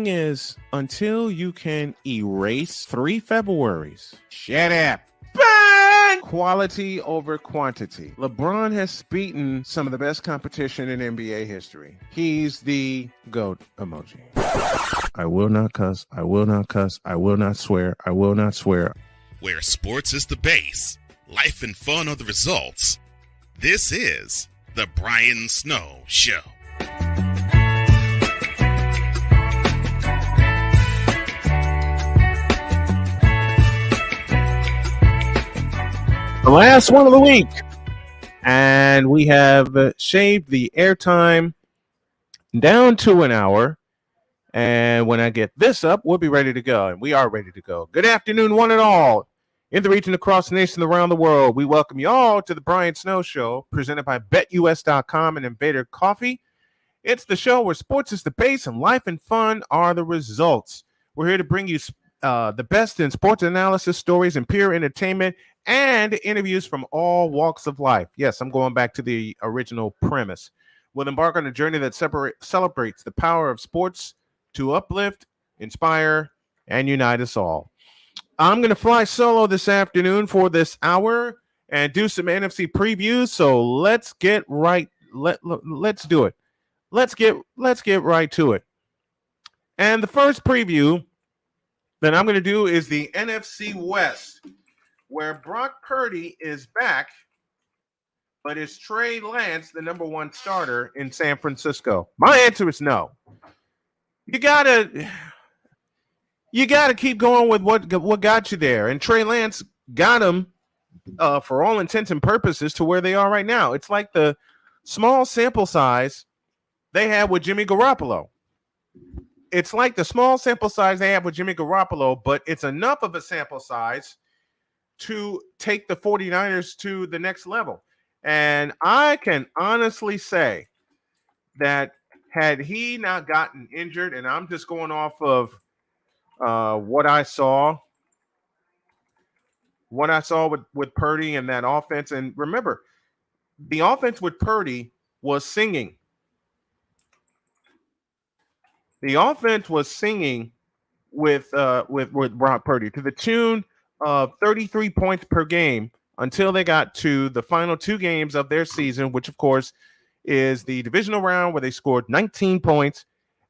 thing is, until you can erase 3 Februaries, shut up. Bang! Quality over quantity. LeBron has beaten some of the best competition in NBA history. He's the GOAT emoji. I will not cuss. I will not cuss. I will not swear. I will not swear. Where sports is the base, life and fun are the results. This is the Brian Snow Show. The last one of the week, and we have shaved the airtime down to an hour, and when I get this up, we'll be ready to go, and we are ready to go. Good afternoon, one and all, in the region, across the nation, around the world. We welcome you all to the Brian Snow Show, presented by BetUS.com and Invader Coffee. It's the show where sports is the base and life and fun are the results. We're here to bring you the best in sports analysis, stories, and pure entertainment, and interviews from all walks of life. Yes, I'm going back to the original premise. We'll embark on a journey that celebrates the power of sports to uplift, inspire, and unite us all. I'm going to fly solo this afternoon for this hour and do some NFC previews. So let's get right. Let's do it. Let's get right to it. And the first preview that I'm going to do is the NFC West, where Brock Purdy is back, but is Trey Lance the number one starter in San Francisco? My answer is no. You gotta keep going with what got you there, and Trey Lance got him for all intents and purposes to where they are right now. It's like the small sample size they had with Jimmy Garoppolo. It's like the small sample size they have with Jimmy Garoppolo, but it's enough of a sample size to take the 49ers to the next level. And I can honestly say that had he not gotten injured, and I'm just going off of what I saw with Purdy and that offense. And remember, the offense with Purdy was singing. The offense was singing with Brock Purdy to the tune of 33 points per game until they got to the final 2 games of their season, which of course is the divisional round where they scored 19 points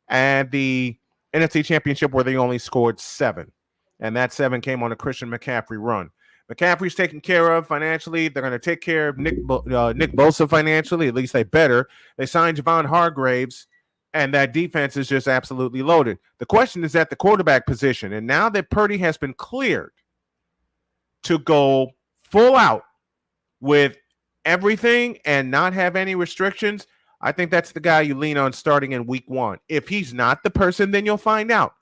and the NFC Championship where they only scored 7. And that 7 came on a Christian McCaffrey run. McCaffrey's taken care of financially. They're going to take care of Nick Bosa financially. At least they better. They signed Javon Hargraves, and that defense is just absolutely loaded. The question is at the quarterback position. And now that Purdy has been cleared to go full out with everything and not have any restrictions, I think that's the guy you lean on starting in week 1. If he's not the person, then you'll find out.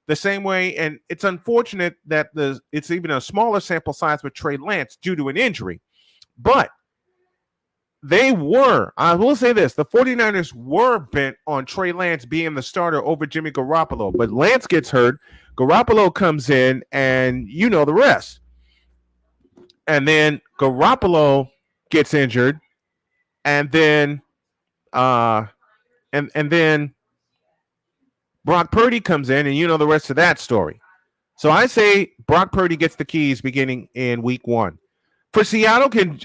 The same way, and it's unfortunate that it's even a smaller sample size with Trey Lance due to an injury. But I will say this, the 49ers were bent on Trey Lance being the starter over Jimmy Garoppolo. But Lance gets hurt, Garoppolo comes in, and you know the rest. And then Garoppolo gets injured, and then and then Brock Purdy comes in, and you know the rest of that story. So I say Brock Purdy gets the keys beginning in week 1. For Seattle, can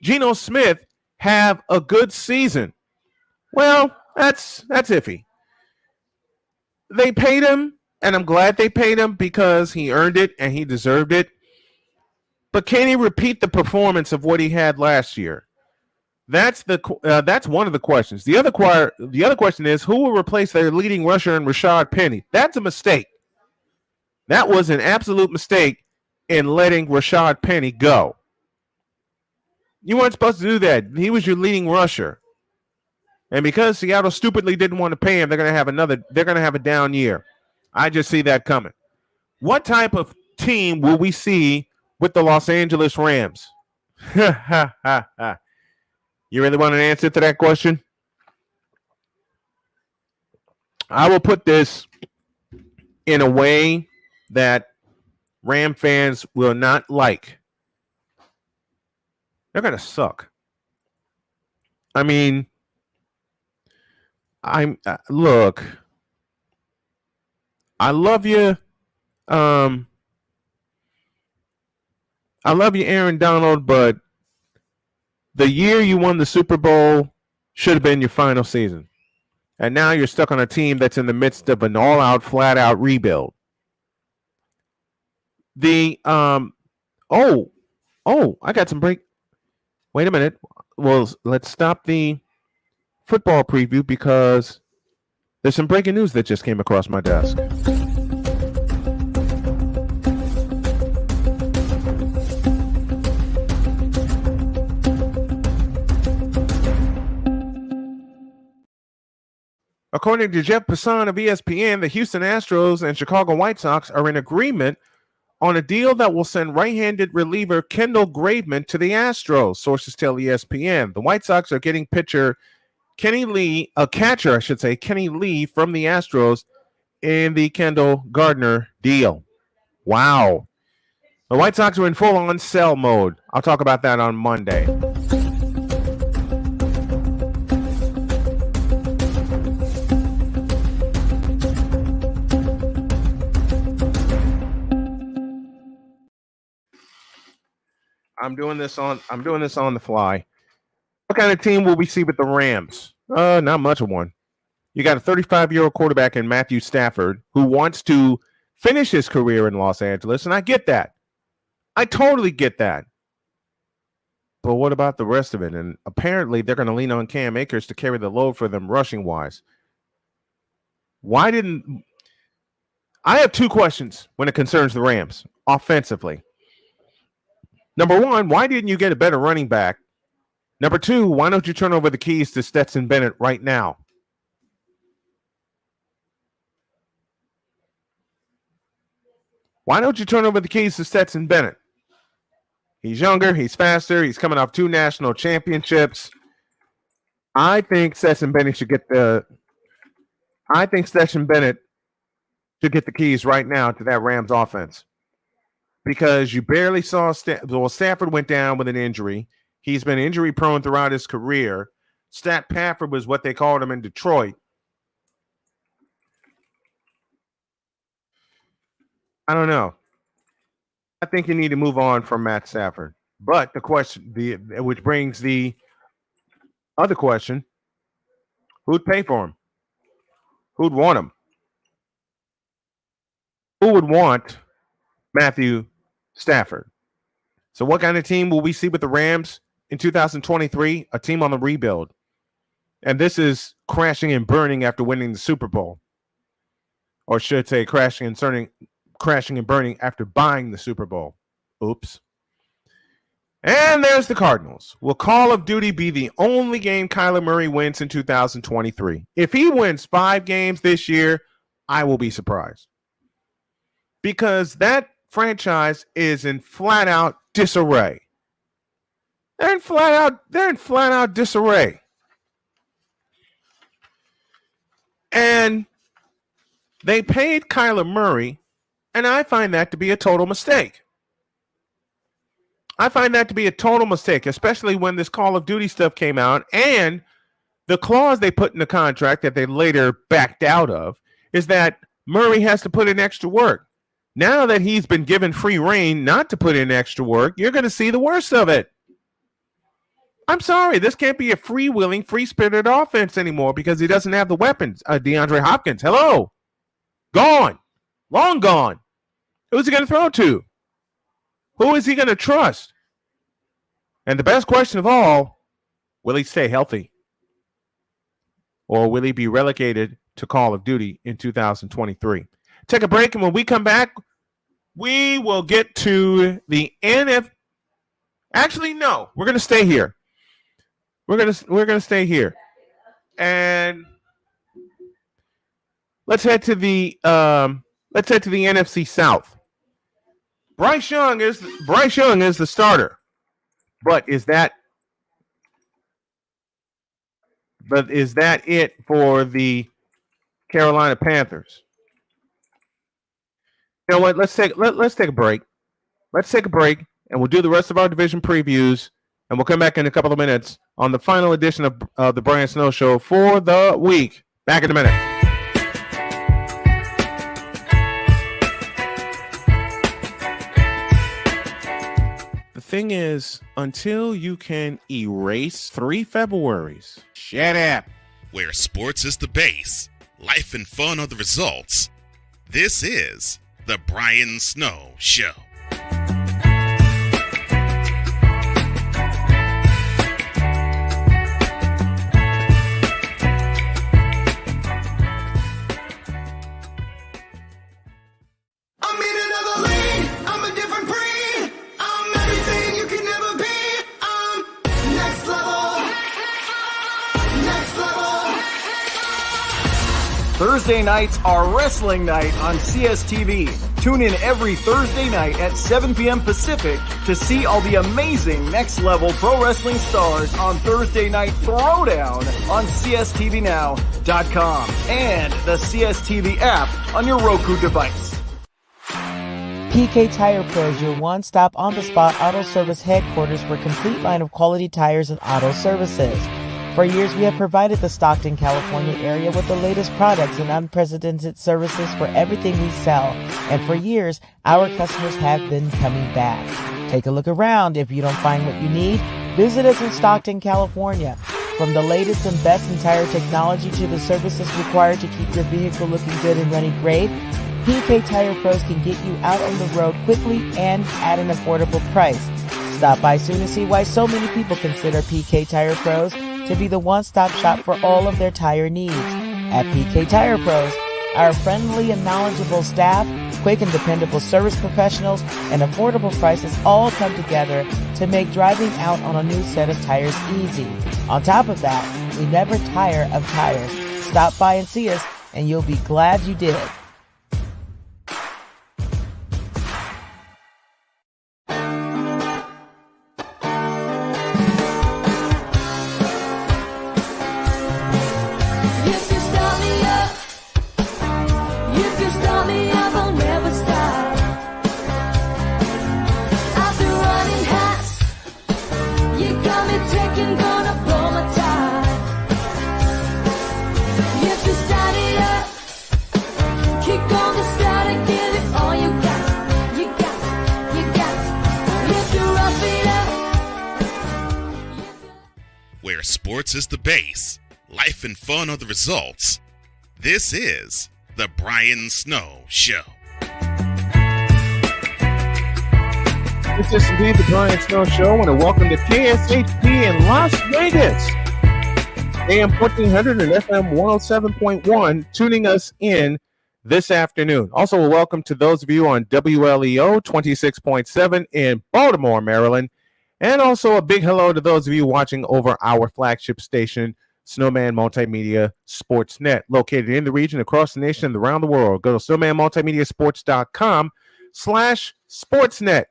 Geno Smith have a good season? Well, that's iffy. They paid him, and I'm glad they paid him because he earned it and he deserved it. But can he repeat the performance of what he had last year? That's one of the questions. The other question is, who will replace their leading rusher in Rashaad Penny? That's a mistake. That was an absolute mistake in letting Rashaad Penny go. You weren't supposed to do that. He was your leading rusher. And because Seattle stupidly didn't want to pay him, they're going to have a down year. I just see that coming. What type of team will we see with the Los Angeles Rams? You really want an answer to that question? I will put this in a way that Ram fans will not like. They're going to suck. I mean, look, I love you. I love you, Aaron Donald, but the year you won the Super Bowl should have been your final season. And now you're stuck on a team that's in the midst of an all-out, flat-out rebuild. I got some break. Wait a minute. Well, let's stop the football preview because there's some breaking news that just came across my desk. According to Jeff Passan of ESPN, the Houston Astros and Chicago White Sox are in agreement on a deal that will send right-handed reliever Kendall Graveman to the Astros, sources tell ESPN. The White Sox are getting catcher Kenny Lee from the Astros in the Kendall Gardner deal. Wow. The White Sox are in full-on sell mode. I'll talk about that on Monday. I'm doing this on the fly. What kind of team will we see with the Rams? Not much of one. You got a 35-year-old quarterback in Matthew Stafford who wants to finish his career in Los Angeles, and I get that. I totally get that. But what about the rest of it? And apparently they're going to lean on Cam Akers to carry the load for them rushing-wise. I have two questions when it concerns the Rams offensively. Number one, why didn't you get a better running back? Number two, why don't you turn over the keys to Stetson Bennett right now? Why don't you turn over the keys to Stetson Bennett? He's younger, he's faster, he's coming off 2 national championships. I think Stetson Bennett should get the keys right now to that Rams offense. Because you barely saw Stafford went down with an injury. He's been injury prone throughout his career. Stat Pafford was what they called him in Detroit. I don't know. I think you need to move on from Matt Stafford. But the question, which brings the other question, who'd pay for him? Who'd want him? Who would want Matthew Stafford? So what kind of team will we see with the Rams in 2023? A team on the rebuild. And this is crashing and burning after winning the Super Bowl. Or should say crashing and burning after buying the Super Bowl. Oops. And there's the Cardinals. Will Call of Duty be the only game Kyler Murray wins in 2023? If he wins 5 games this year, I will be surprised. Because that franchise is in flat out disarray. They're in flat out disarray. And they paid Kyler Murray, and I find that to be a total mistake. Especially when this Call of Duty stuff came out, and the clause they put in the contract that they later backed out of is that Murray has to put in extra work. Now that he's been given free reign not to put in extra work, you're going to see the worst of it. I'm sorry, this can't be a freewheeling, free-spirited offense anymore because he doesn't have the weapons. DeAndre Hopkins, hello. Gone. Long gone. Who's he going to throw to? Who is he going to trust? And the best question of all, will he stay healthy? Or will he be relegated to Call of Duty in 2023? Take a break, and when we come back, we will get to the NFC. Actually, no, we're going to stay here. We're gonna stay here, and let's head to the NFC South. Bryce Young is the starter, but is that it for the Carolina Panthers? You know what? Let's take a break. Let's take a break, and we'll do the rest of our division previews, and we'll come back in a couple of minutes on the final edition of the Brian Snow Show for the week. Back in a minute. thing is, until you can erase 3 Februaries, shut up. Where sports is the base, life and fun are the results. This is the Brian Snow Show. Thursday nights are wrestling night on CSTV. Tune in every Thursday night at 7 p.m. Pacific to see all the amazing Next Level Pro Wrestling stars on Thursday Night Throwdown on CSTVNow.com and the CSTV app on your Roku device. PK Tire Pros, your one-stop on-the-spot auto service headquarters for a complete line of quality tires and auto services. For years, we have provided the Stockton, California area with the latest products and unprecedented services for everything we sell. And for years, our customers have been coming back. Take a look around. If you don't find what you need, visit us in Stockton, California. From the latest and best in tire technology to the services required to keep your vehicle looking good and running great, PK Tire Pros can get you out on the road quickly and at an affordable price. Stop by soon to see why so many people consider PK Tire Pros to be the one-stop shop for all of their tire needs. At PK Tire Pros, our friendly and knowledgeable staff, quick and dependable service professionals, and affordable prices all come together to make driving out on a new set of tires easy. On top of that, we never tire of tires. Stop by and see us, and you'll be glad you did. Where sports is the base, life and fun are the results. This is the Brian Snow Show. This is indeed the Brian Snow Show, and welcome to KSHP in Las Vegas. AM 1400 and FM 107.1, tuning us in this afternoon. Also, a welcome to those of you on WLEO 26.7 in Baltimore, Maryland. And also a big hello to those of you watching over our flagship station, Snowman Multimedia Sportsnet, located in the region, across the nation, and around the world. Go to snowmanmultimediasports.com/sportsnet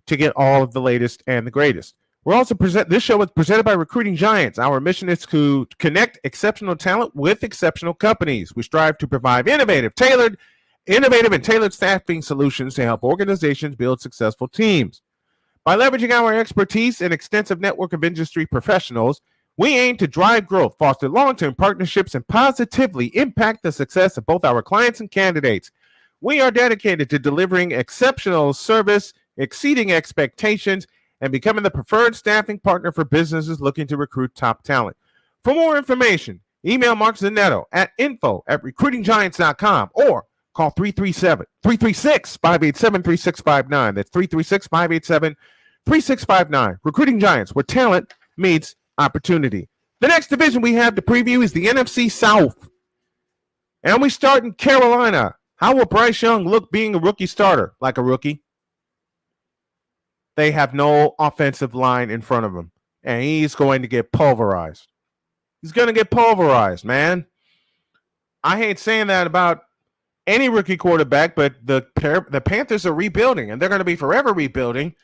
to get all of the latest and the greatest. We're also this show is presented by Recruiting Giants. Our mission is to connect exceptional talent with exceptional companies. We strive to provide innovative and tailored staffing solutions to help organizations build successful teams. By leveraging our expertise and extensive network of industry professionals, we aim to drive growth, foster long-term partnerships, and positively impact the success of both our clients and candidates. We are dedicated to delivering exceptional service, exceeding expectations, and becoming the preferred staffing partner for businesses looking to recruit top talent. For more information, email Mark Zanetto at info@recruitinggiants.com or call 336-587-3659. That's 336-587-3659. Recruiting Giants, where talent meets opportunity. The next division we have to preview is the NFC South. And we start in Carolina. How will Bryce Young look being a rookie starter? Like a rookie? They have no offensive line in front of him. And he's going to get pulverized. He's going to get pulverized, man. I hate saying that about any rookie quarterback, but the Panthers are rebuilding, and they're going to be forever rebuilding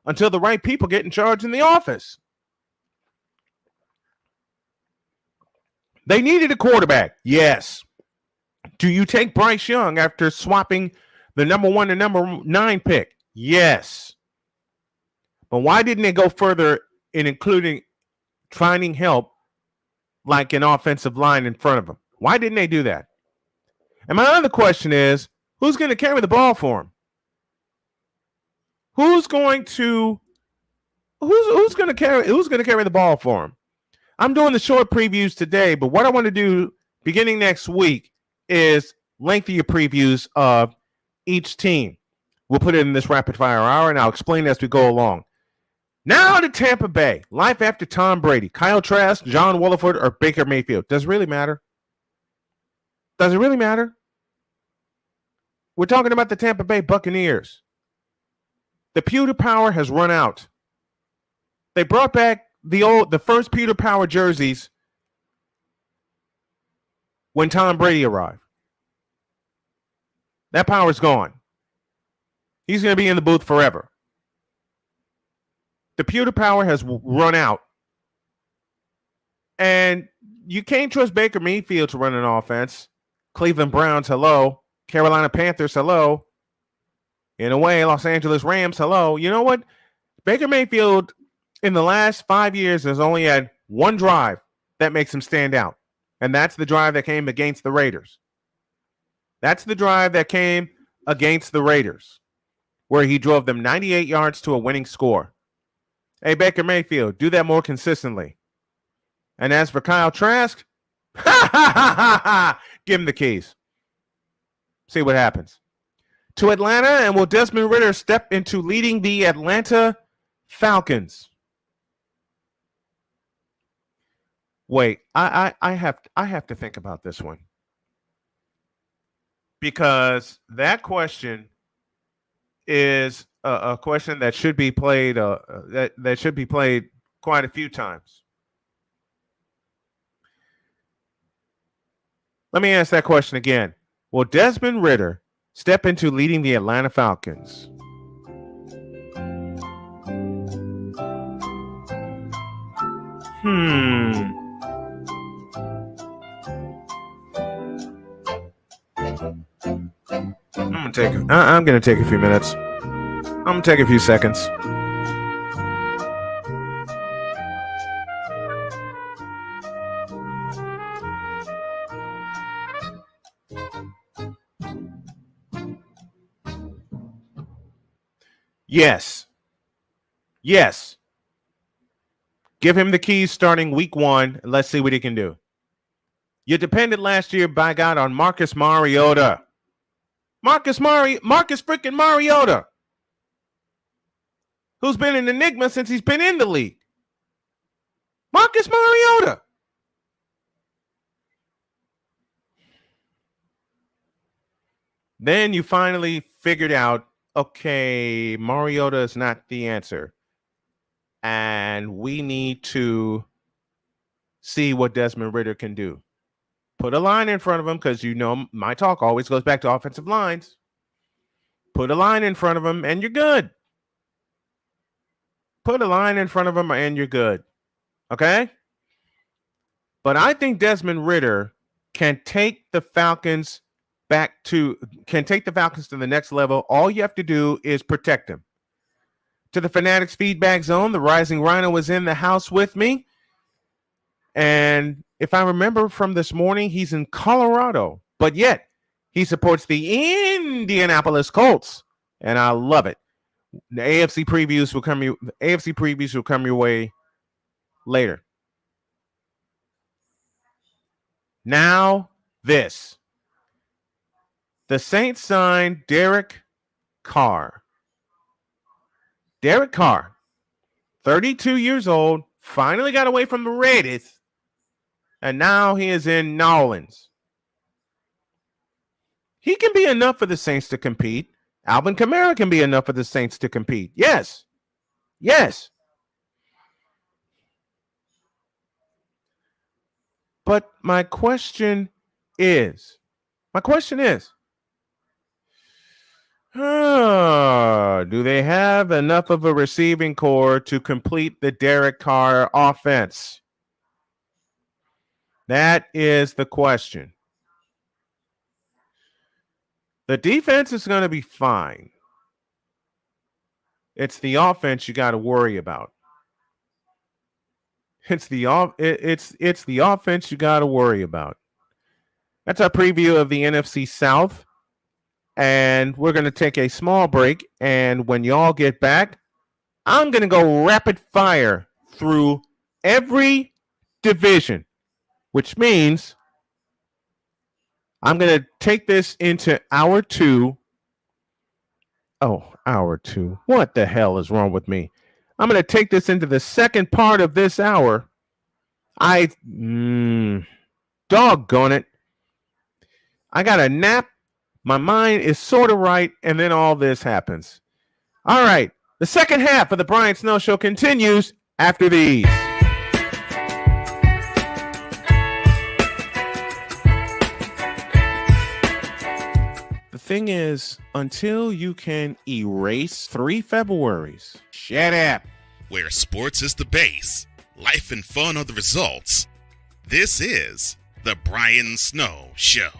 until the right people get in charge in the office. They needed a quarterback, yes. Do you take Bryce Young after swapping the number 1 and number 9 pick? Yes. But why didn't they go further in including finding help like an offensive line in front of them? Why didn't they do that? And my other question is, who's going to carry the ball for him? Who's going to who's going to carry the ball for him? I'm doing the short previews today, but what I want to do beginning next week is lengthier previews of each team. We'll put it in this rapid fire hour, and I'll explain as we go along. Now to Tampa Bay. Life after Tom Brady. Kyle Trask, John Wolford, or Baker Mayfield. Does it really matter? Does it really matter? We're talking about the Tampa Bay Buccaneers. The pewter power has run out. They brought back the first pewter power jerseys when Tom Brady arrived. That power's gone. He's going to be in the booth forever. The pewter power has run out. And you can't trust Baker Mayfield to run an offense. Cleveland Browns, hello. Carolina Panthers, hello. In a way, Los Angeles Rams, hello. You know what? Baker Mayfield, in the last 5 years, has only had one drive that makes him stand out. And that's the drive that came against the Raiders. That's the drive that came against the Raiders, where he drove them 98 yards to a winning score. Hey, Baker Mayfield, do that more consistently. And as for Kyle Trask, give him the keys. See what happens. To Atlanta, and will Desmond Ridder step into leading the Atlanta Falcons? Wait, I have to think about this one, because that question is a question that should be played that should be played quite a few times. Let me ask that question again. Will Desmond Ridder step into leading the Atlanta Falcons? I'm gonna take a few minutes. I'm gonna take a few seconds. Yes. Give him the keys starting week 1, and let's see what he can do. You depended last year, by God, on Marcus Mariota. Marcus freaking Mariota, who's been an enigma since he's been in the league. Marcus Mariota. Then you finally figured out, okay, Mariota is not the answer. And we need to see what Desmond Ridder can do. Put a line in front of him, because you know my talk always goes back to offensive lines. Put a line in front of him, and you're good. Put a line in front of him, and you're good. Okay? But I think Desmond Ridder can take the Falcons to the next level. All you have to do is protect him. To the Fanatics feedback zone, the Rising Rhino was in the house with me. And if I remember from this morning, he's in Colorado, but yet he supports the Indianapolis Colts, and I love it. The AFC previews will come your way later. Now this. The Saints signed Derek Carr. Derek Carr, 32 years old, finally got away from the Raiders, and now he is in New Orleans. He can be enough for the Saints to compete. Alvin Kamara can be enough for the Saints to compete. Yes. But my question is, do they have enough of a receiving core to complete the Derek Carr offense? That is the question. The defense is going to be fine. It's the offense you got to worry about. It's the offense you got to worry about. That's our preview of the NFC South. And we're going to take a small break. And when y'all get back, I'm going to go rapid fire through every division, which means I'm going to take this into hour 2. Oh, hour 2. What the hell is wrong with me? I'm going to take this into the second part of this hour. Doggone it. I got a nap. My mind is sort of right, and then all this happens. All right. The second half of the Brian Snow Show continues after these. The thing is, until you can erase 3 Februaries, shut up. Where sports is the base, life and fun are the results. This is the Brian Snow Show.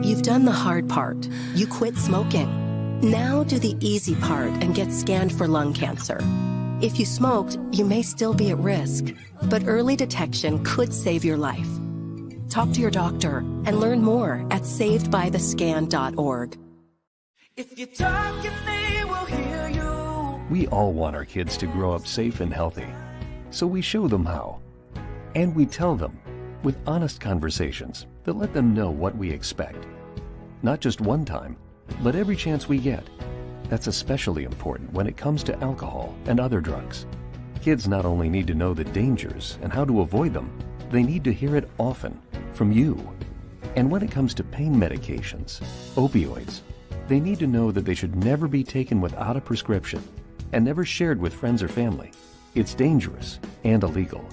You've done the hard part. You quit smoking. Now do the easy part and get scanned for lung cancer. If you smoked, you may still be at risk, but early detection could save your life. Talk to your doctor and learn more at savedbythescan.org. If you're talking, they will hear you. We all want our kids to grow up safe and healthy, so we show them how. And we tell them with honest conversations that let them know what we expect. Not just one time, but every chance we get. That's especially important when it comes to alcohol and other drugs. Kids not only need to know the dangers and how to avoid them, they need to hear it often from you. And when it comes to pain medications, opioids, they need to know that they should never be taken without a prescription and never shared with friends or family. It's dangerous and illegal.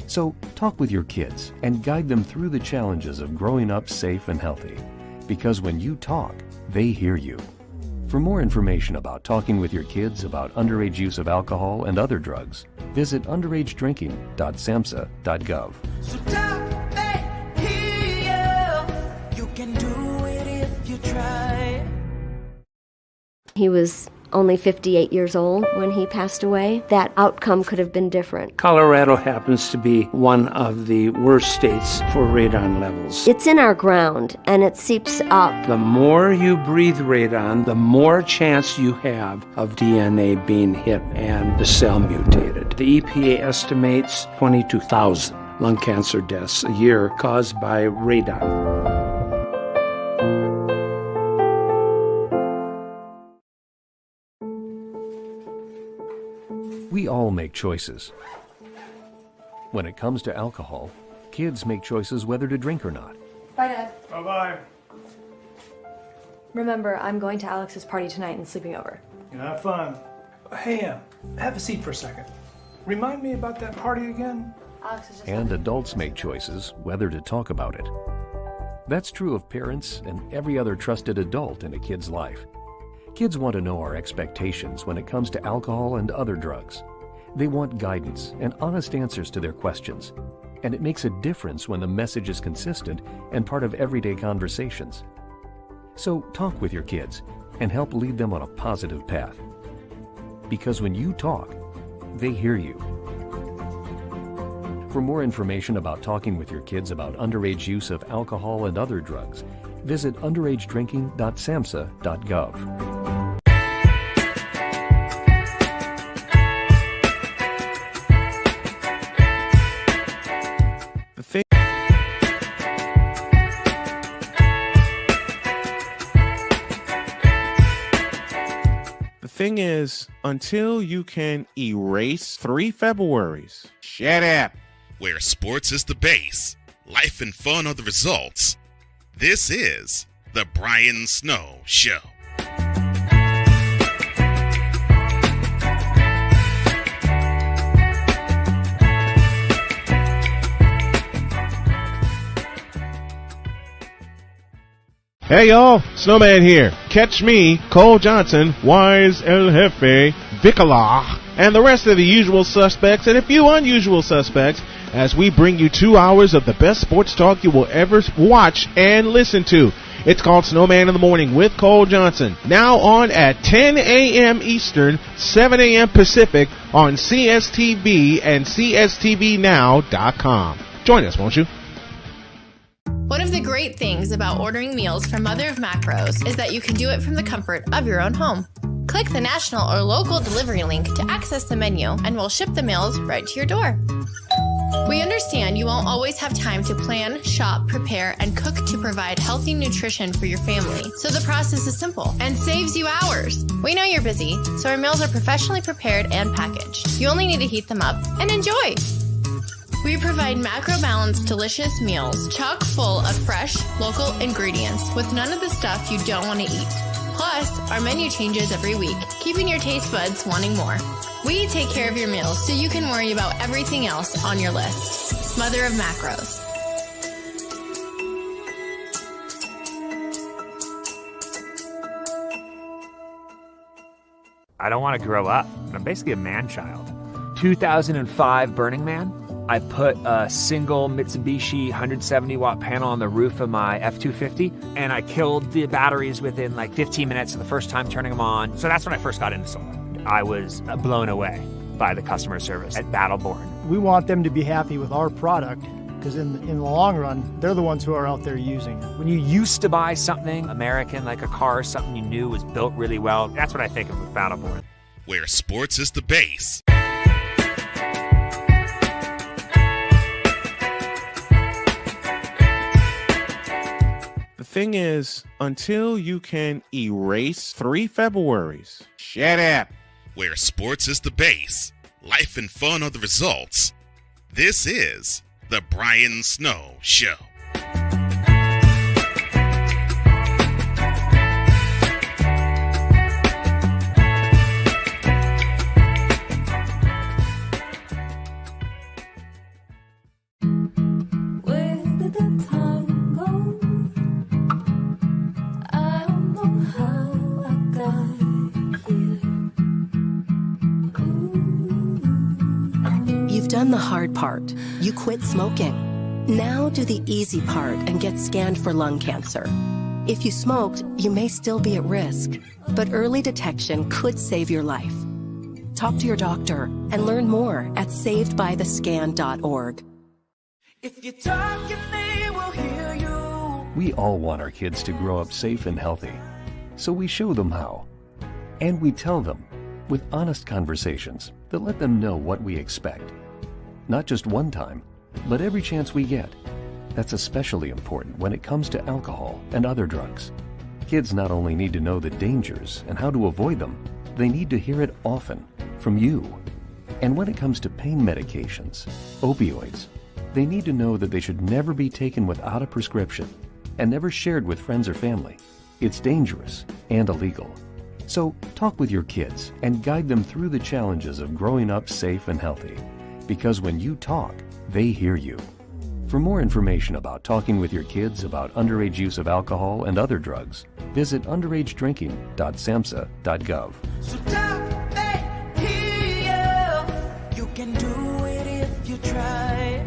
So talk with your kids and guide them through the challenges of growing up safe and healthy. Because when you talk, they hear you. For more information about talking with your kids about underage use of alcohol and other drugs, visit underagedrinking.samhsa.gov. So talk, they hear you. You can do it if you try. He was only 58 years old when he passed away. That outcome could have been different. Colorado happens to be one of the worst states for radon levels. It's in our ground, and it seeps up. The more you breathe radon, the more chance you have of DNA being hit and the cell mutated. The EPA estimates 22,000 lung cancer deaths a year caused by radon. We all make choices. When it comes to alcohol, kids make choices whether to drink or not. Bye, Dad. Bye-bye. Remember, I'm going to Alex's party tonight and sleeping over. You have fun. Hey, have a seat for a second. Remind me about that party again? Alex is just... And adults make choices whether to talk about it. That's true of parents and every other trusted adult in a kid's life. Kids want to know our expectations when it comes to alcohol and other drugs. They want guidance and honest answers to their questions. And it makes a difference when the message is consistent and part of everyday conversations. So talk with your kids and help lead them on a positive path. Because when you talk, they hear you. For more information about talking with your kids about underage use of alcohol and other drugs, visit underagedrinking.samhsa.gov. The thing is, until you can erase 3 Februaries, shut up. Where sports is the base, life and fun are the results. This is the Brian Snow Show. Hey y'all, Snowman here. Catch me, Cole Johnson, Wise El Jefe, Vicala, and the rest of the usual suspects and a few unusual suspects as we bring you 2 hours of the best sports talk you will ever watch and listen to. It's called Snowman in the Morning with Cole Johnson. Now on at 10 a.m. Eastern, 7 a.m. Pacific on CSTV and CSTVnow.com. Join us, won't you? One of the great things about ordering meals from Mother of Macros is that you can do it from the comfort of your own home. Click the national or local delivery link to access the menu, and we'll ship the meals right to your door. We understand you won't always have time to plan, shop, prepare, and cook to provide healthy nutrition for your family, so the process is simple and saves you hours. We know you're busy, so our meals are professionally prepared and packaged. You only need to heat them up and enjoy. We provide macro-balanced, delicious meals chock full of fresh, local ingredients with none of the stuff you don't want to eat. Plus, our menu changes every week, keeping your taste buds wanting more. We take care of your meals so you can worry about everything else on your list. Mother of Macros. I don't want to grow up. I'm basically a man-child. 2005 Burning Man. I put a single Mitsubishi 170-watt panel on the roof of my F-250, and I killed the batteries within like 15 minutes of the first time turning them on. So that's when I first got into solar. I was blown away by the customer service at Battleborn. We want them to be happy with our product because in the long run, they're the ones who are out there using it. When you used to buy something American, like a car, something you knew was built really well, that's what I think of with Battleborn. Where sports is the base. The thing is, until you can erase 3 Februaries, shut up. Where sports is the base, life and fun are the results. This is the Brian Snow Show. Done the hard part. You quit smoking. Now do the easy part and get scanned for lung cancer. If you smoked, you may still be at risk, but early detection could save your life. Talk to your doctor and learn more at savedbythescan.org. If you're talking, they will hear you. We all want our kids to grow up safe and healthy, so we show them how. And we tell them with honest conversations that let them know what we expect. Not just one time, but every chance we get. That's especially important when it comes to alcohol and other drugs. Kids not only need to know the dangers and how to avoid them, they need to hear it often from you. And when it comes to pain medications, opioids, they need to know that they should never be taken without a prescription and never shared with friends or family. It's dangerous and illegal. So talk with your kids and guide them through the challenges of growing up safe and healthy. Because when you talk, they hear you. For more information about talking with your kids about underage use of alcohol and other drugs, visit underagedrinking.samhsa.gov. So talk, they hear you. You can do it if you try.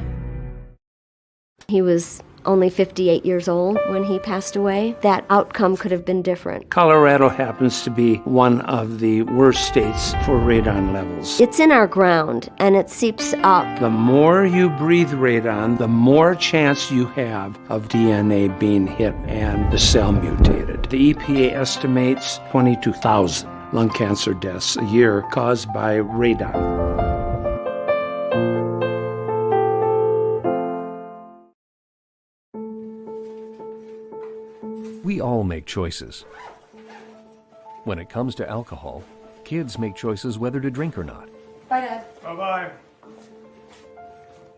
He was only 58 years old when he passed away. That outcome could have been different. Colorado happens to be one of the worst states for radon levels. It's in our ground, and it seeps up. The more you breathe radon, the more chance you have of DNA being hit and the cell mutated. The EPA estimates 22,000 lung cancer deaths a year caused by radon. We all make choices. When it comes to alcohol, kids make choices whether to drink or not. Bye, Dad. Bye-bye.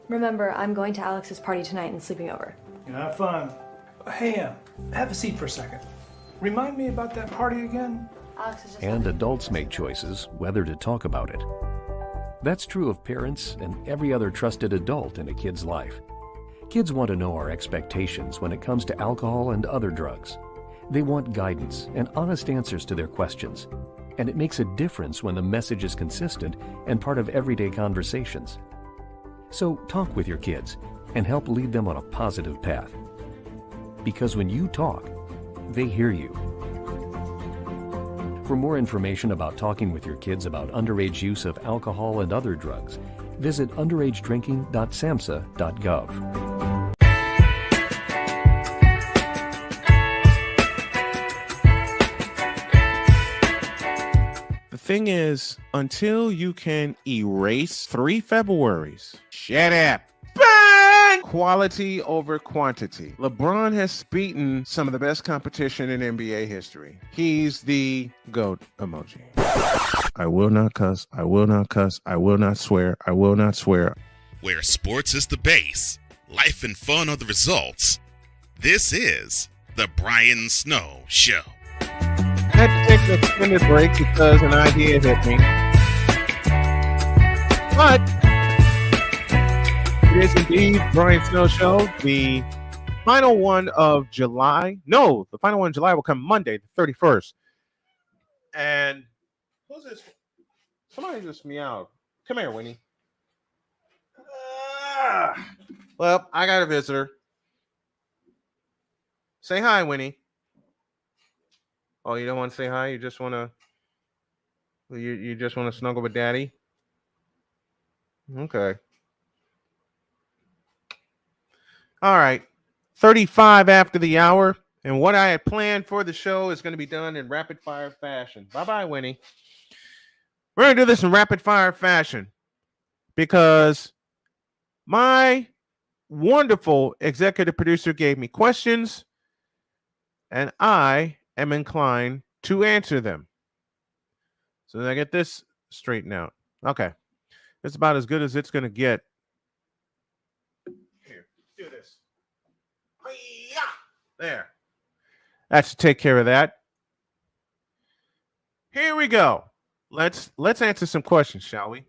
Remember, I'm going to Alex's party tonight and sleeping over. You have fun. Hey, have a seat for a second. Remind me about that party again? Alex is just... And adults make choices whether to talk about it. That's true of parents and every other trusted adult in a kid's life. Kids want to know our expectations when it comes to alcohol and other drugs. They want guidance and honest answers to their questions. And it makes a difference when the message is consistent and part of everyday conversations. So talk with your kids and help lead them on a positive path. Because when you talk, they hear you. For more information about talking with your kids about underage use of alcohol and other drugs, visit underagedrinking.samhsa.gov. The thing is, until you can erase 3 Februaries, shut up. Bang! Quality over quantity. LeBron has beaten some of the best competition in NBA history. He's the GOAT emoji. I will not cuss. I will not cuss. I will not swear. I will not swear. Where sports is the base, life and fun are the results. This is the Brian Snow Show. I had to take an extended break because an idea hit me. But it is indeed Brian Snow Show, the final one of July. No, the final one of July will come Monday, the 31st. And who's this? Somebody just meowed. Come here, Winnie. Well, I got a visitor. Say hi, Winnie. Oh, you don't want to say hi? You just want to you just want to snuggle with Daddy? Okay. All right. 35 after the hour, and what I had planned for the show is going to be done in rapid fire fashion. Bye-bye, Winnie. We're going to do this in rapid fire fashion because my wonderful executive producer gave me questions, and I am inclined to answer them. So I get this straightened out. Okay. It's about as good as it's going to get. Here, do this. There. That should take care of that. Here we go. Let's answer some questions, shall we?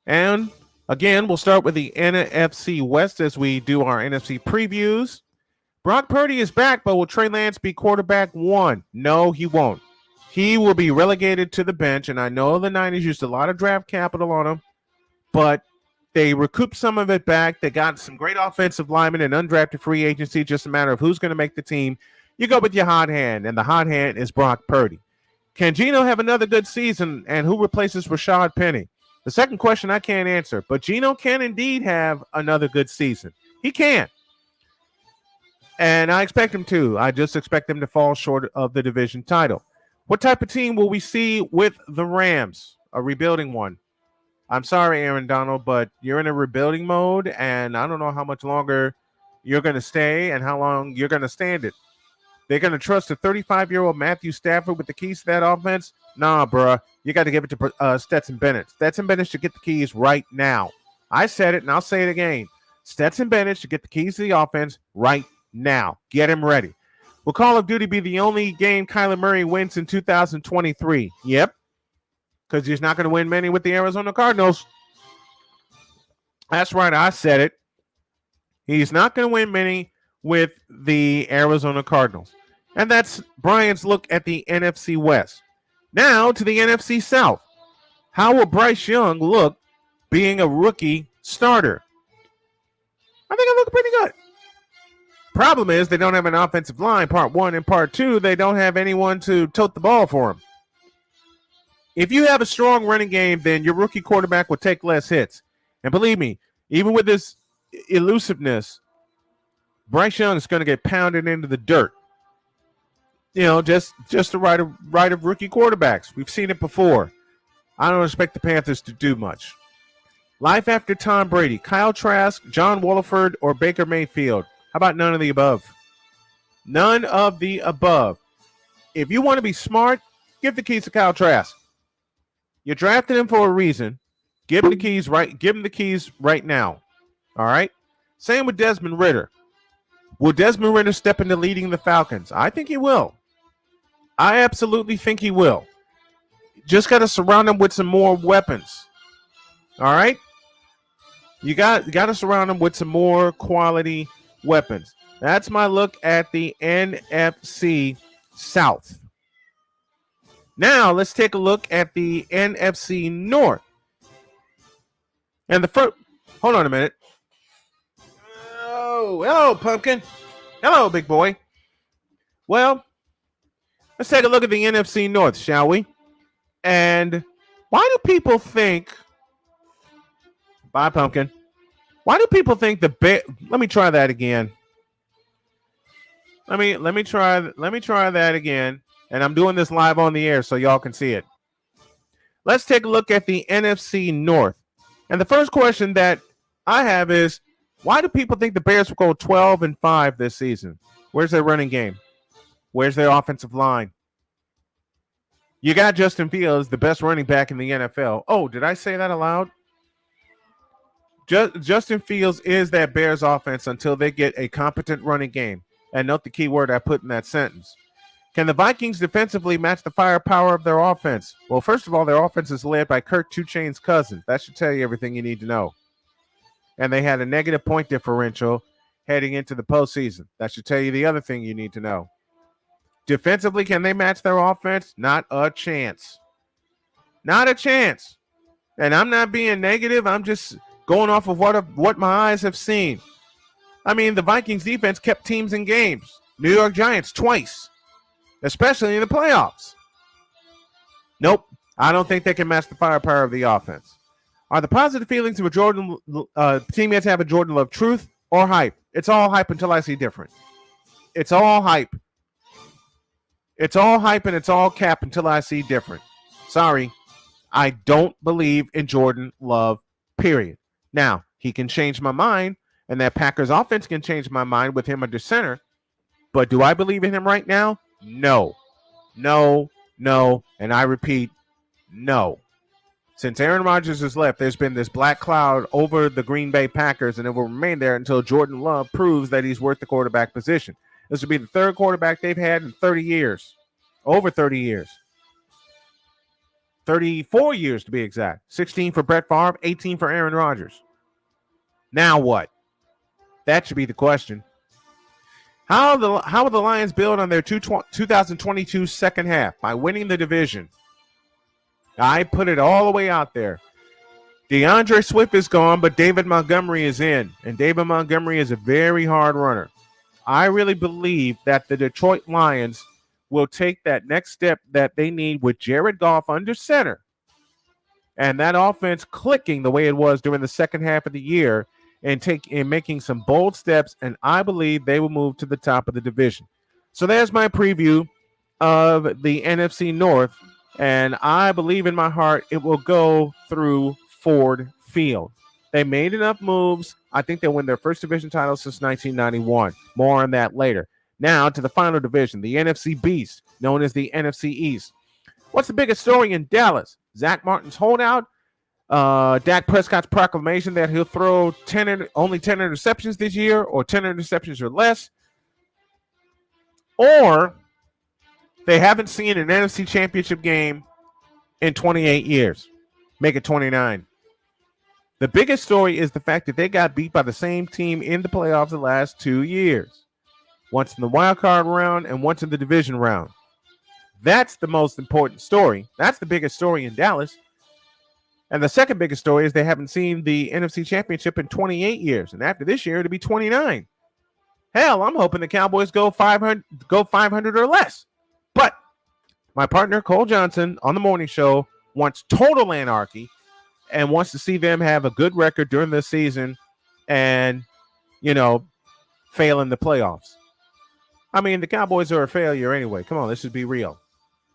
And again, we'll start with the NFC West as we do our NFC previews. Brock Purdy is back, but will Trey Lance be quarterback 1? No, he won't. He will be relegated to the bench, and I know the Niners used a lot of draft capital on him, but they recouped some of it back. They got some great offensive linemen and undrafted free agency, just a matter of who's going to make the team. You go with your hot hand, and the hot hand is Brock Purdy. Can Geno have another good season, and who replaces Rashaad Penny? The second question I can't answer, but Geno can indeed have another good season. He can. And I expect him to. I just expect them to fall short of the division title. What type of team will we see with the Rams? A rebuilding one. I'm sorry, Aaron Donald, but you're in a rebuilding mode, and I don't know how much longer you're going to stay and how long you're going to stand it. They're going to trust a 35-year-old Matthew Stafford with the keys to that offense? Nah, bruh. You got to give it to Stetson Bennett. Stetson Bennett should get the keys right now. I said it, and I'll say it again. Stetson Bennett should get the keys to the offense right now. Get him ready. Will Call of Duty be the only game Kyler Murray wins in 2023? Yep. Because he's not going to win many with the Arizona Cardinals. That's right. I said it. He's not going to win many with the Arizona Cardinals. And that's Brian's look at the NFC West. Now to the NFC South. How will Bryce Young look being a rookie starter? I think I look pretty good. Problem is they don't have an offensive line, part 1, and part 2, they don't have anyone to tote the ball for him. If you have a strong running game, then your rookie quarterback will take less hits. And believe me, even with this elusiveness, Bryce Young is going to get pounded into the dirt. You know, just the right of rookie quarterbacks. We've seen it before. I don't expect the Panthers to do much. Life after Tom Brady, Kyle Trask, John Wolford, or Baker Mayfield. How about none of the above? None of the above. If you want to be smart, give the keys to Kyle Trask. You drafted him for a reason. Give him the keys right. Give him the keys right now. All right. Same with Desmond Ridder. Will Desmond Ridder step into leading the Falcons? I think he will. I absolutely think he will. Just got to surround him with some more weapons. All right. You got to surround him with some more quality weapons. That's my look at the NFC South. Now let's take a look at the NFC North. And the first, hold on a minute. Oh, hello, Pumpkin. Hello, big boy. Well, let's take a look at the NFC North, shall we? And why do people think, bye, Pumpkin. Why do people think let me try that again. Let me try that again. And I'm doing this live on the air so y'all can see it. Let's take a look at the NFC North. And the first question that I have is, why do people think the Bears will go 12-5 this season? Where's their running game? Where's their offensive line? You got Justin Fields, the best running back in the NFL. Oh, did I say that aloud? Justin Fields is that Bears offense until they get a competent running game. And note the key word I put in that sentence. Can the Vikings defensively match the firepower of their offense? Well, first of all, their offense is led by Kirk 2 Chainz Cousins. That should tell you everything you need to know. And they had a negative point differential heading into the postseason. That should tell you the other thing you need to know. Defensively, can they match their offense? Not a chance. Not a chance. And I'm not being negative. I'm just going off of what my eyes have seen. I mean, the Vikings defense kept teams in games. New York Giants twice, especially in the playoffs. Nope. I don't think they can match the firepower of the offense. Are the positive feelings of a teammates have a Jordan Love truth or hype? It's all hype until I see different. It's all hype. It's all hype and it's all cap until I see different. Sorry. I don't believe in Jordan Love, period. Now, he can change my mind, and that Packers offense can change my mind with him under center. But do I believe in him right now? No. No, no, and I repeat, no. Since Aaron Rodgers has left, there's been this black cloud over the Green Bay Packers, and it will remain there until Jordan Love proves that he's worth the quarterback position. This will be the third quarterback they've had in 30 years. Over 30 years. 34 years to be exact. 16 for Brett Favre, 18 for Aaron Rodgers. Now what? That should be the question. How will the Lions build on their 2022 second half? By winning the division. I put it all the way out there. DeAndre Swift is gone, but David Montgomery is in. And David Montgomery is a very hard runner. I really believe that the Detroit Lions will take that next step that they need with Jared Goff under center. And that offense clicking the way it was during the second half of the year and making some bold steps, and I believe they will move to the top of the division. So there's my preview of the NFC North, and I believe in my heart it will go through Ford Field. They made enough moves. I think they'll win their first division title since 1991. More on that later. Now to the final division, the NFC Beast, known as the NFC East. What's the biggest story in Dallas? Zach Martin's holdout? Dak Prescott's proclamation that he'll throw only 10 interceptions this year, or 10 interceptions or less? Or they haven't seen an NFC championship game in 28 years. Make it 29. The biggest story is the fact that they got beat by the same team in the playoffs the last 2 years. Once in the wild card round and once in the division round. That's the most important story. That's the biggest story in Dallas. And the second biggest story is they haven't seen the NFC Championship in 28 years. And after this year, it'll be 29. Hell, I'm hoping the Cowboys go 500 or less. But my partner, Cole Johnson, on the morning show, wants total anarchy and wants to see them have a good record during the season and, fail in the playoffs. I mean, the Cowboys are a failure anyway. Come on, let's just be real.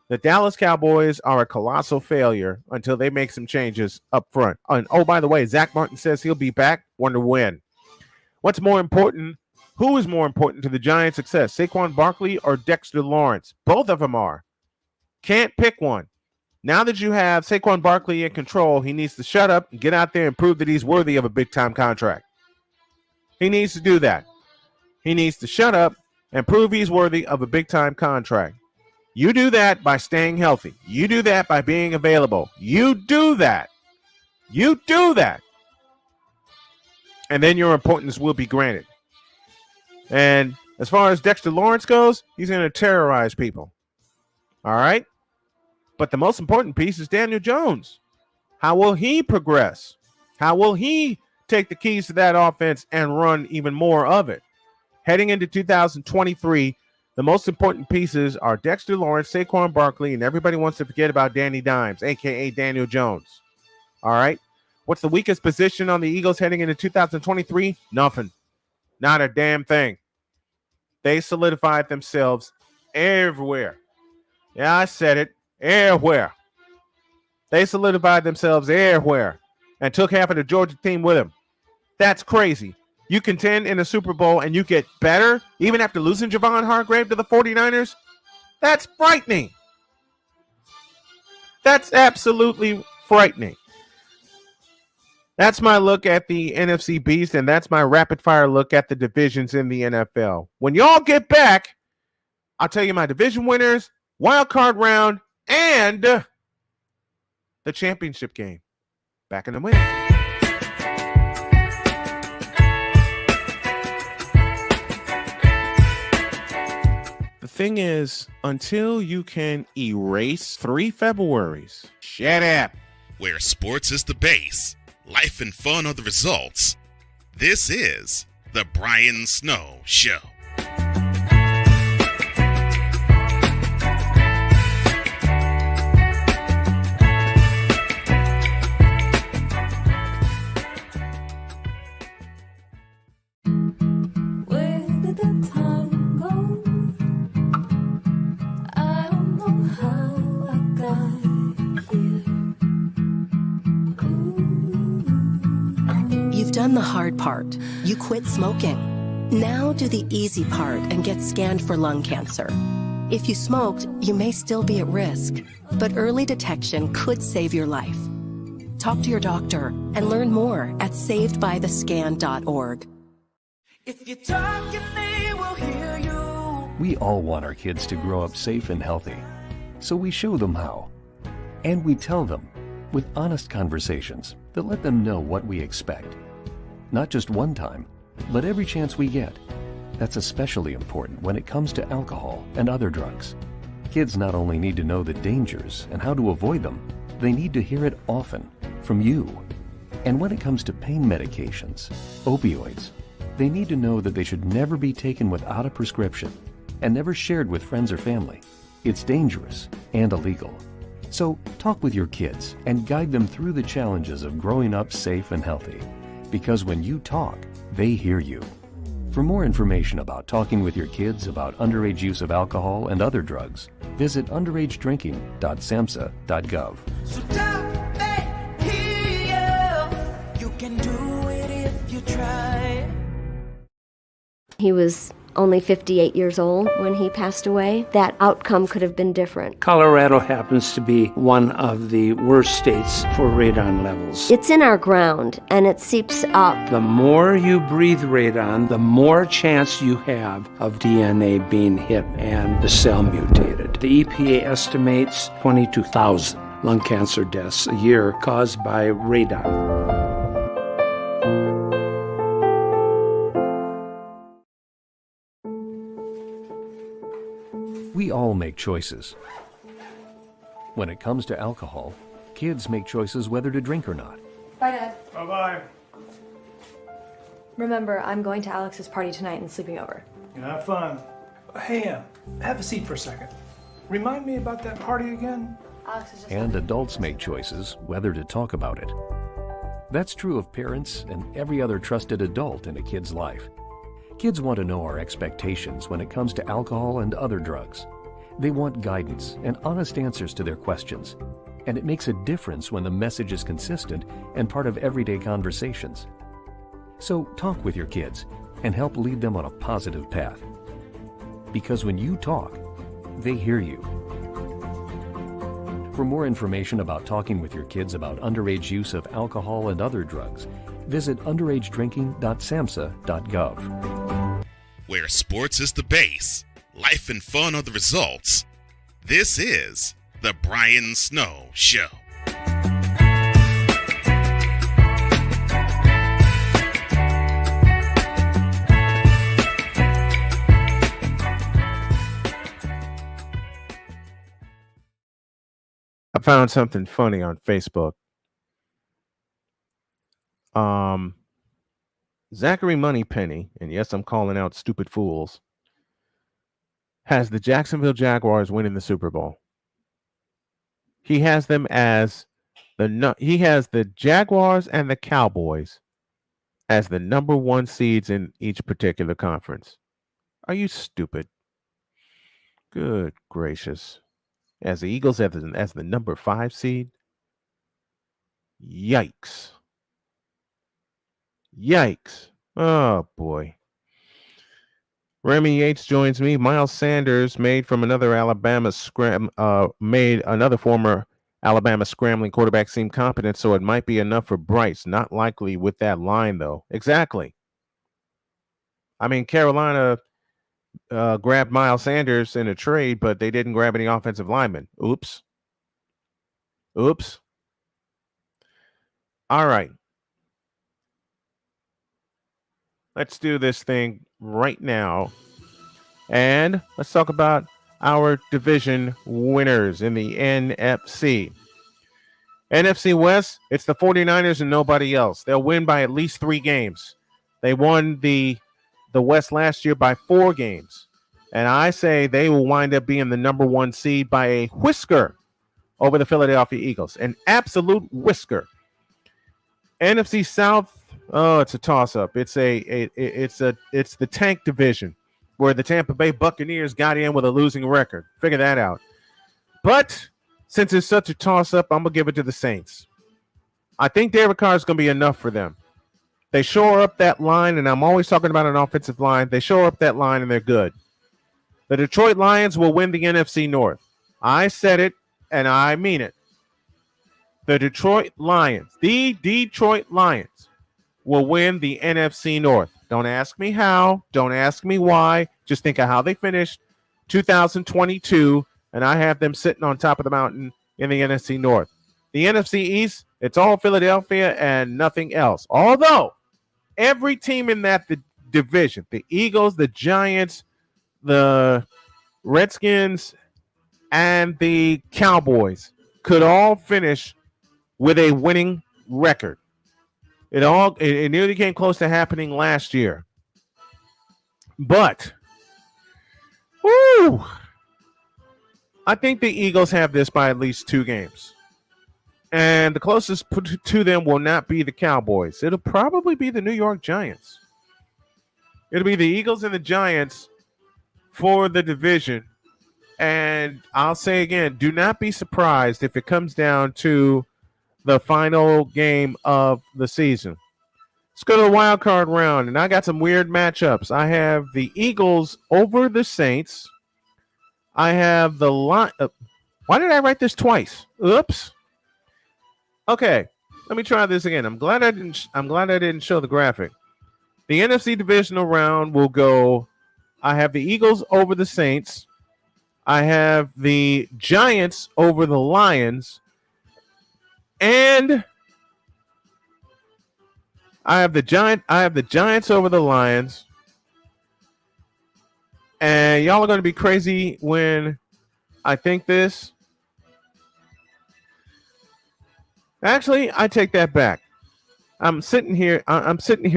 The Dallas Cowboys are a colossal failure until they make some changes up front. And, oh, by the way, Zach Martin says he'll be back. Wonder when. What's more important? Who is more important to the Giants' success, Saquon Barkley or Dexter Lawrence? Both of them are. Can't pick one. Now that you have Saquon Barkley in control, he needs to shut up and get out there and prove that he's worthy of a big-time contract. He needs to do that. He needs to shut up and prove he's worthy of a big-time contract. You do that by staying healthy. You do that by being available. You do that. You do that. And then your importance will be granted. And as far as Dexter Lawrence goes, he's going to terrorize people. All right? But the most important piece is Daniel Jones. How will he progress? How will he take the keys to that offense and run even more of it? Heading into 2023, the most important pieces are Dexter Lawrence, Saquon Barkley, and everybody wants to forget about Danny Dimes, a.k.a. Daniel Jones. All right? What's the weakest position on the Eagles heading into 2023? Nothing. Not a damn thing. They solidified themselves everywhere. Yeah, I said it. Everywhere. They solidified themselves everywhere and took half of the Georgia team with them. That's crazy. You contend in a Super Bowl and you get better even after losing Javon Hargrave to the 49ers? That's frightening. That's absolutely frightening. That's my look at the NFC Beast, and that's my rapid-fire look at the divisions in the NFL. When y'all get back, I'll tell you my division winners, wild card round, and the championship game. Back in a minute. The thing is, until you can erase 3 Februaries, shut up. Where sports is the base, life and fun are the results. This is the Brian Snow Show. Done the hard part. You quit smoking. Now do the easy part and get scanned for lung cancer. If you smoked, you may still be at risk, but early detection could save your life. Talk to your doctor and learn more at savedbythescan.org. If you're talking, they will hear you. We all want our kids to grow up safe and healthy, so we show them how. And we tell them with honest conversations that let them know what we expect. Not just one time, but every chance we get. That's especially important when it comes to alcohol and other drugs. Kids not only need to know the dangers and how to avoid them, they need to hear it often from you. And when it comes to pain medications, opioids, they need to know that they should never be taken without a prescription and never shared with friends or family. It's dangerous and illegal. So talk with your kids and guide them through the challenges of growing up safe and healthy. Because when you talk, they hear you. For more information about talking with your kids about underage use of alcohol and other drugs, visit underagedrinking.samhsa.gov. So talk, they hear you. You can do it if you try. He was only 58 years old when he passed away. That outcome could have been different. Colorado happens to be one of the worst states for radon levels. It's in our ground, and it seeps up. The more you breathe radon, the more chance you have of DNA being hit and the cell mutated. The EPA estimates 22,000 lung cancer deaths a year caused by radon. We all make choices. When it comes to alcohol, kids make choices whether to drink or not. Bye, Dad. Bye-bye. Remember, I'm going to Alex's party tonight and sleeping over. Have fun. Hey, have a seat for a second. Remind me about that party again? Alex is just... And adults make choices whether to talk about it. That's true of parents and every other trusted adult in a kid's life. Kids want to know our expectations when it comes to alcohol and other drugs. They want guidance and honest answers to their questions. And it makes a difference when the message is consistent and part of everyday conversations. So talk with your kids and help lead them on a positive path. Because when you talk, they hear you. For more information about talking with your kids about underage use of alcohol and other drugs, visit underagedrinking.samhsa.gov. Where sports is the base, life and fun are the results. This is the Brian Snow Show. found something funny on Facebook. Zachary Moneypenny, and yes, I'm calling out stupid fools, has the Jacksonville Jaguars winning the Super Bowl. He has them as he has the Jaguars and the Cowboys as the number 1 seeds in each particular conference. Are you stupid? Good gracious. As the Eagles as the number 5 seed? Yikes. Yikes. Oh, boy. Remy Yates joins me. Miles Sanders made another former Alabama scrambling quarterback seem competent, so it might be enough for Bryce. Not likely with that line, though. Exactly. I mean, Carolina grabbed Miles Sanders in a trade, but they didn't grab any offensive linemen. Oops. All right. Let's do this thing right now. And let's talk about our division winners in the NFC. NFC West, it's the 49ers and nobody else. They'll win by at least 3 games. They won the West last year by 4 games. And I say they will wind up being the number 1 seed by a whisker over the Philadelphia Eagles. An absolute whisker. NFC South, it's a toss-up. It's the tank division where the Tampa Bay Buccaneers got in with a losing record. Figure that out. But since it's such a toss-up, I'm going to give it to the Saints. I think Derek Carr is going to be enough for them. They shore up that line, and I'm always talking about an offensive line. They shore up that line, and they're good. The Detroit Lions will win the NFC North. I said it, and I mean it. The Detroit Lions will win the NFC North. Don't ask me how. Don't ask me why. Just think of how they finished 2022, and I have them sitting on top of the mountain in the NFC North. The NFC East, it's all Philadelphia and nothing else. Although every team in that division, the Eagles, the Giants, the Redskins, and the Cowboys could all finish with a winning record. It nearly came close to happening last year. But, I think the Eagles have this by at least 2 games. And the closest to them will not be the Cowboys. It'll probably be the New York Giants. It'll be the Eagles and the Giants for the division. And I'll say again, do not be surprised if it comes down to the final game of the season. Let's go to the wild card round, and I got some weird matchups. I have the Eagles over the Saints. I have the line. Why did I write this twice? Oops. Okay, let me try this again. I'm glad I didn't show the graphic. The NFC divisional round will go. I have the Eagles over the Saints. I have the Giants over the Lions. And I have the Giants over the Lions. And y'all are going to be crazy when I think this. Actually, I take that back. I'm sitting here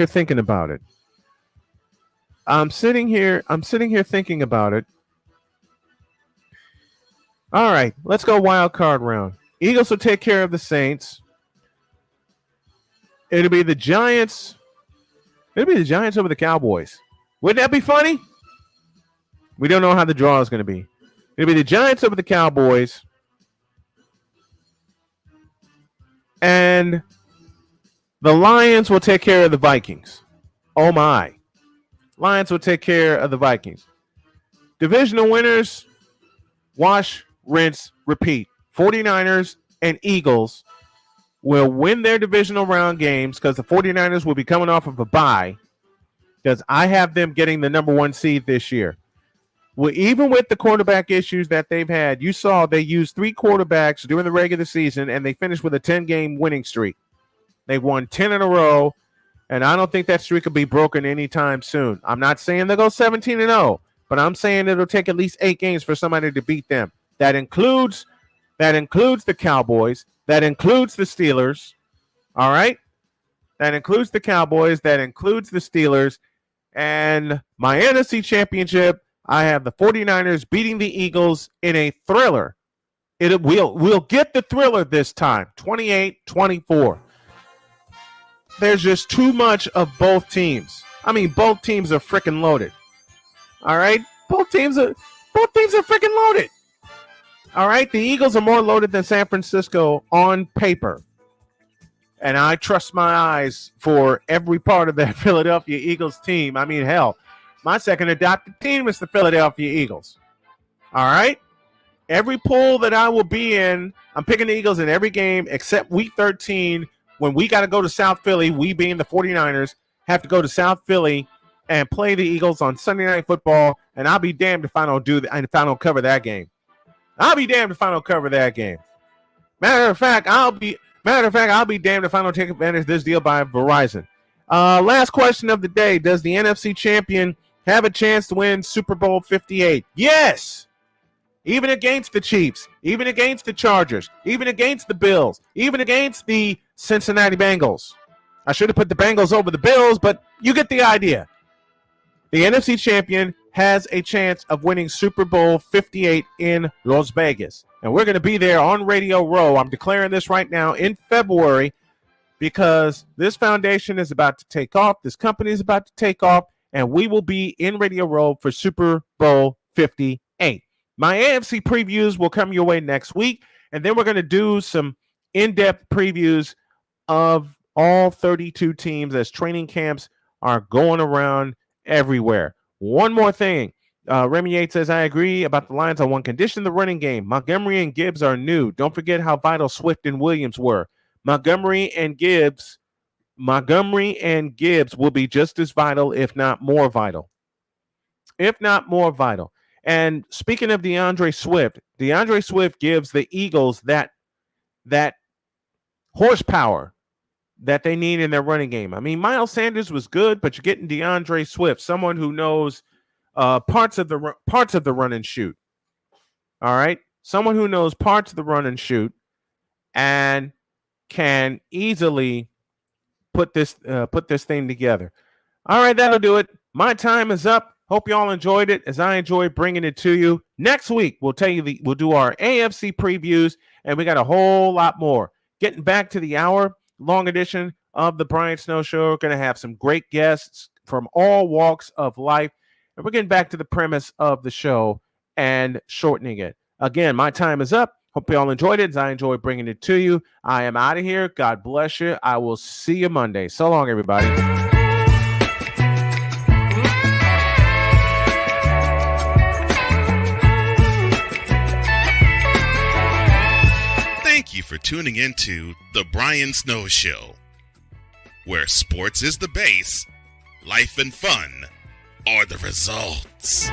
thinking about it. I'm sitting here thinking about it. All right, let's go wild card round. Eagles will take care of the Saints. It'll be the Giants. It'll be the Giants over the Cowboys. Wouldn't that be funny? We don't know how the draw is going to be. It'll be the Giants over the Cowboys. And the Lions will take care of the Vikings. Oh, my. Lions will take care of the Vikings. Divisional winners, wash, rinse, repeat. 49ers and Eagles will win their divisional round games because the 49ers will be coming off of a bye because I have them getting the number 1 seed this year. Well, even with the quarterback issues that they've had, you saw they used 3 quarterbacks during the regular season, and they finished with a 10-game winning streak. They've won 10 in a row, and I don't think that streak will be broken anytime soon. I'm not saying they'll go 17-0, but I'm saying it'll take at least 8 games for somebody to beat them. That includes That includes the Cowboys. That includes the Steelers. All right? That includes the Cowboys. That includes the Steelers. And my NFC Championship, I have the 49ers beating the Eagles in a thriller. We'll get the thriller this time, 28-24. There's just too much of both teams. I mean, both teams are freaking loaded. All right? Both teams are freaking loaded. All right? The Eagles are more loaded than San Francisco on paper. And I trust my eyes for every part of that Philadelphia Eagles team. I mean, hell, my second adopted team is the Philadelphia Eagles. All right? Every pool that I will be in, I'm picking the Eagles in every game except week 13 when we got to go to South Philly, we being the 49ers, have to go to South Philly and play the Eagles on Sunday Night Football, and I'll be damned if I don't cover that game. I'll be damned if I don't cover that game. Matter of fact, I'll be damned if I don't take advantage of this deal by Verizon. Last question of the day. Does the NFC champion have a chance to win Super Bowl 58? Yes! Even against the Chiefs, even against the Chargers, even against the Bills, even against the Cincinnati Bengals. I should have put the Bengals over the Bills, but you get the idea. The NFC champion has a chance of winning Super Bowl 58 in Las Vegas. And we're going to be there on Radio Row. I'm declaring this right now in February because this foundation is about to take off. This company is about to take off, and we will be in Radio Row for Super Bowl 58. My AFC previews will come your way next week, and then we're going to do some in-depth previews of all 32 teams as training camps are going around everywhere. One more thing. Remy Yates says, I agree about the Lions on one condition, the running game. Montgomery and Gibbs are new. Don't forget how vital Swift and Williams were. Montgomery and Gibbs will be just as vital, if not more vital. And speaking of DeAndre Swift gives the Eagles that horsepower that they need in their running game. I mean, Miles Sanders was good, but you're getting DeAndre Swift, someone who knows parts of the run and shoot. All right, someone who knows parts of the run and shoot, and can easily put this thing together. All right, that'll do it. My time is up. Hope you all enjoyed it as I enjoyed bringing it to you. Next week, we'll do our AFC previews, and we got a whole lot more. Getting back to the hour-long edition of the Brian Snow Show. We're going to have some great guests from all walks of life, and we're getting back to the premise of the show and shortening it. Again, my time is up. Hope you all enjoyed it as I enjoyed bringing it to you. I am out of here. God bless you. I will see you Monday. So long, everybody. Thank you for tuning into The Brian Snow Show, where sports is the base, life and fun are the results.